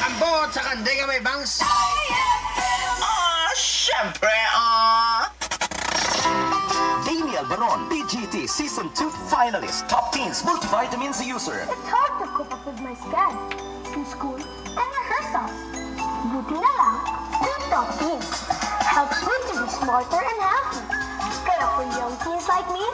Ambot sa Kandega may bangs. Syempre, Daniel Baron, BGT Season 2 finalist, top teens multivitamins user. It's hard to cope up with my scan in school and rehearsals. Buti na lang, Top Teens helps me to be smarter and healthy. Kaya for young teens like me,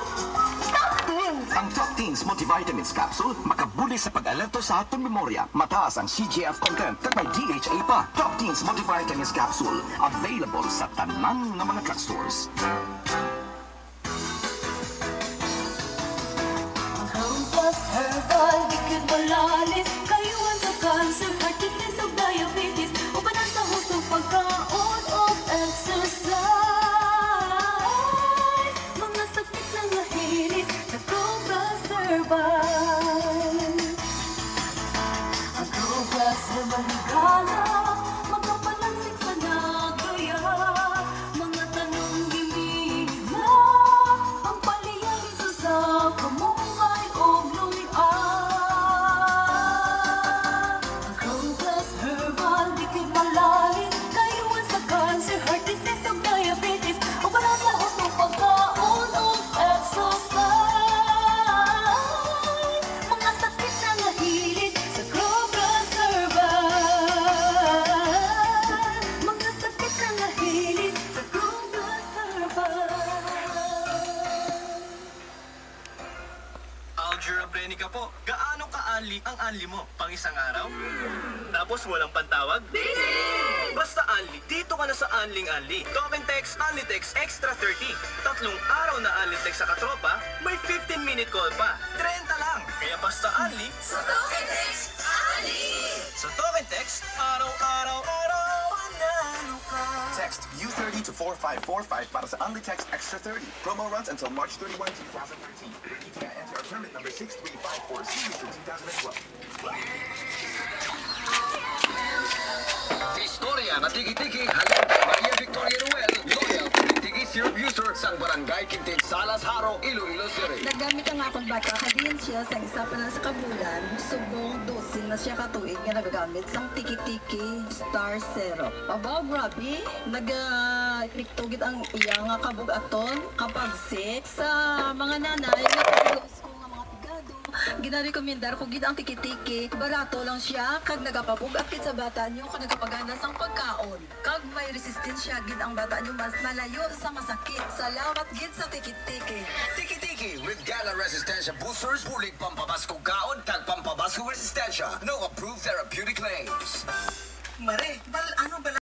Top Teens! Ang top teens multivitamins capsule makabuli sa pag-alerto sa atong memorya. Mataas ang CGF content kag may DHA pa. Top teens multivitamins capsule available sa tanang ng mga drugstores. Herbal, ikit malalis, kayuan sa cancer, heart disease o diabetes, o pa sa hustong pagkaon o exercise. Mga sakit ng lahilis sa Cobras Herbal. Ang Cobras Herbal higala, magpapalansik sa nagaya. Mga tanong gimilig na, ang paliyang isa sa kamumay o bloy ang Cobras Herbal, dikit malalim, kayuan sa cancer, heart disease o diabetes, o para sa hustong pagkaon o exercise. Mga sakit na nahilig sa Cobras Herbal. Mga sakit na nahilig sa Cobras Herbal. Algira Brenica po. Gaano ka-anli ang anli mo? Pang isang araw? Tapos walang pantawag? Basta anli, dito ka na sa Anling-Anli. Talk and Text, Anlitext Extra 30. 3 araw na Anlitext sa katropa, may 15-minute call pa. 30 lang. Kaya basta anli, Sa Talk and Text, Ali! sa Talk and Text, araw-araw, panalo ka. Text U30 to 4545 para sa Unlitext Extra 30. Promo runs until March 31, 2013. ETI enter our permit number 6354 series of 2012. Istorya na tiki-tiki halin kay Maria Victoria Ruel, loyal tiki-tiki syrup user sa Barangay Quintin Salas Haro, Iloilo City. Nagamit ang akong bata, kadiin siya sa isa pa lang sa kabulan, subong dosin na siya katuig nga nagagamit sang tiki-tiki star syrup. Aba, grabe, nag-niktugit ang iya nga kabugaton kapag sick sa mga nanay nga paglos ko nga mga pigado. Ginarekomendar ko gid ang tiki-tiki, barato lang siya, kag nagapabugat kit sa bata nyo, kag nagapagana sang pagkaon. Kag may resistensya gid ang bata nyo mas malayo sa masakit. Salamat gid sa tiki-tiki. Tiki-tiki with Gala Resistensya Boosters, pulig pampabaskog kaon, kag pampabaskog resistensya. No approved therapeutic claims. Mare, ano ba